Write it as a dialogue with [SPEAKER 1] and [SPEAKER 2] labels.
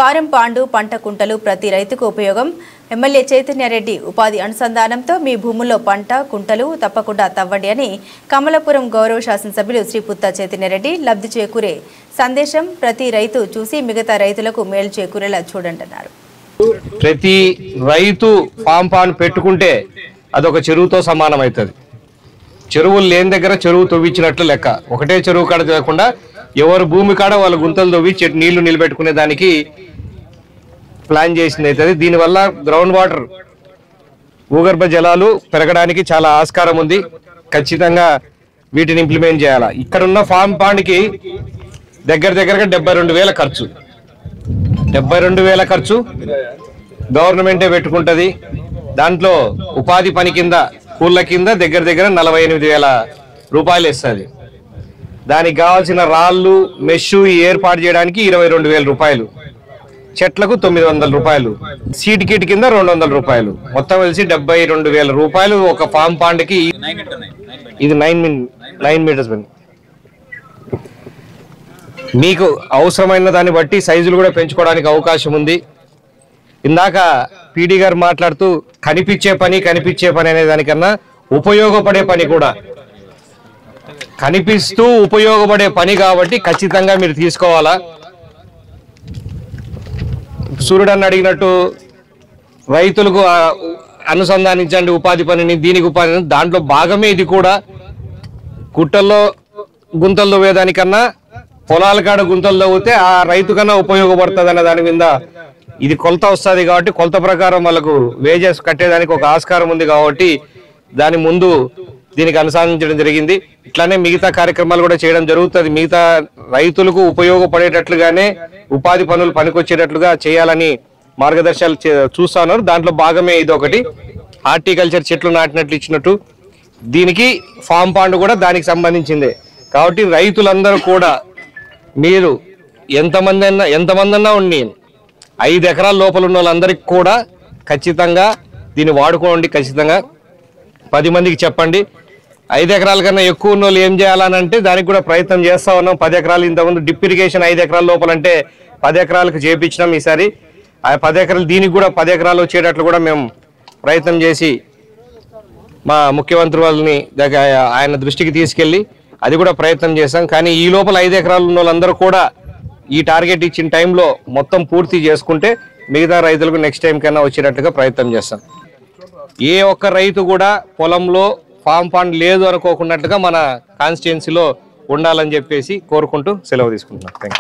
[SPEAKER 1] పారం పాండు పంట కుంటలు ప్రతి రైతుకు ఉపయోగం. ఎమ్మెల్యే చైతన్యారెడ్డి ఉపాధి అనుసంధానంతో మీ భూముల్లో పంట కుంటలు తప్పకుండా తవ్వండి అని కమలాపురం గౌరవ శాసనసభ్యులు శ్రీ పుత్తా చైతన్యారెడ్డి లబ్ధి చేకూరే సందేశం ప్రతి రైతు చూసి మిగతా రైతులకు మేలు చేకూరేలా చూడండి అన్నారు.
[SPEAKER 2] ప్రతి రైతు ఫామ్ పాండ్ పెట్టుకుంటే అదొక చెరువుతో సమానం అవుతుంది. చెరువులు లేని దగ్గర చెరువు తవ్వించినట్లు లెక్క. ఒకటే చెరువు కాడ కాకుండా ఎవరు భూమి కాడ వాళ్ళు గుంతలు తవ్వి నీళ్లు నిలబెట్టుకునే దానికి ప్లాన్ చేసింది అవుతుంది. దీనివల్ల గ్రౌండ్ వాటర్ భూగర్భ జలాలు పెరగడానికి చాలా ఆస్కారం ఉంది. ఖచ్చితంగా వీటిని ఇంప్లిమెంట్ చేయాలి. ఇక్కడున్న ఫామ్ పాండ్కి దగ్గరగా 72,000 ఖర్చు. 72,000 ఖర్చు గవర్నమెంటే పెట్టుకుంటుంది. దాంట్లో ఉపాధి పని కింద కూళ్ళ కింద దగ్గర 48,000 రూపాయలు ఇస్తుంది. దానికి కావాల్సిన రాళ్ళు మెష్ ఏర్పాటు చేయడానికి 22,000 రూపాయలు, చెట్లకు 900 రూపాయలు, సీడ్ కిట్ కింద 200 రూపాయలు, మొత్తం కలిసి 72,000 రూపాయలు ఒక ఫామ్ పాండ్కి. ఇది 9 మీటర్స్. మీకు అవసరమైన దాన్ని బట్టి సైజులు కూడా పెంచుకోవడానికి అవకాశం ఉంది. ఇందాక పీడీ గారు మాట్లాడుతూ కనిపించే పని అనే దానికన్నా ఉపయోగపడే పని కూడా కనిపిస్తూ ఉపయోగపడే పని కాబట్టి ఖచ్చితంగా మీరు తీసుకోవాలా. సూర్యుడు అని అడిగినట్టు రైతులకు అనుసంధానించండి ఉపాధి పనిని, దీనికి ఉపాధి, దాంట్లో భాగమే ఇది కూడా. గుట్టల్లో గుంతలు తవ్వేదానికన్నా పొలాల కాడ గుంతలు తవ్వితే ఆ రైతు కన్నా ఉపయోగపడుతుంది అన్న దాని మీద ఇది కొలత వస్తుంది కాబట్టి కొలత ప్రకారం వాళ్ళకు వేజెస్ కట్టేదానికి ఒక ఆస్కారం ఉంది కాబట్టి దాని ముందు దీనికి అనుసంధానించడం జరిగింది. ఇట్లానే మిగతా కార్యక్రమాలు కూడా చేయడం జరుగుతుంది. మిగతా రైతులకు ఉపయోగపడేటట్లుగానే ఉపాధి పనులు పనికొచ్చేటట్లుగా చేయాలని మార్గదర్శకాలు చూస్తా ఉన్నారు. దాంట్లో భాగమే ఇది ఒకటి. హార్టికల్చర్ చెట్లు నాటినట్లు ఇచ్చినట్టు దీనికి ఫామ్ పాండ్ కూడా దానికి సంబంధించిందే కాబట్టి రైతులందరూ కూడా మీరు ఎంతమంది అన్నా ఉండి 5 ఎకరాల లోపల ఉన్న వాళ్ళందరికీ కూడా ఖచ్చితంగా దీన్ని వాడుకోండి. ఖచ్చితంగా 10 మందికి చెప్పండి. 5 ఎకరాల కన్నా ఎక్కువ ఉన్న వాళ్ళు ఏం చేయాలనంటే దానికి కూడా ప్రయత్నం చేస్తూ ఉన్నాం. 10 ఎకరాలు ఇంతకుముందు డ్రిప్ ఇరిగేషన్ 5 ఎకరాల లోపలంటే 10 ఎకరాలకు చేపించినాం. ఈసారి ఆ 10 ఎకరాలు దీనికి కూడా 10 ఎకరాలు వచ్చేటట్లు కూడా మేము ప్రయత్నం చేసి మా ముఖ్యమంత్రి వాళ్ళని ఆయన దృష్టికి తీసుకెళ్ళి అది కూడా ప్రయత్నం చేస్తాం. కానీ ఈ లోపల 5 ఎకరాలు ఉన్న వాళ్ళందరూ కూడా ఈ టార్గెట్ ఇచ్చిన టైంలో మొత్తం పూర్తి చేసుకుంటే మిగతా రైతులకు నెక్స్ట్ టైం కన్నా వచ్చేటట్టుగా ప్రయత్నం చేస్తాం. ఏ ఒక్క రైతు కూడా పొలంలో ఫామ్ పాండ్ లేదు అనుకోకున్నట్టుగా మన కాన్స్టిట్యుయెన్సీలో ఉండాలని చెప్పేసి కోరుకుంటూ సెలవు తీసుకుంటున్నాం. Thank you.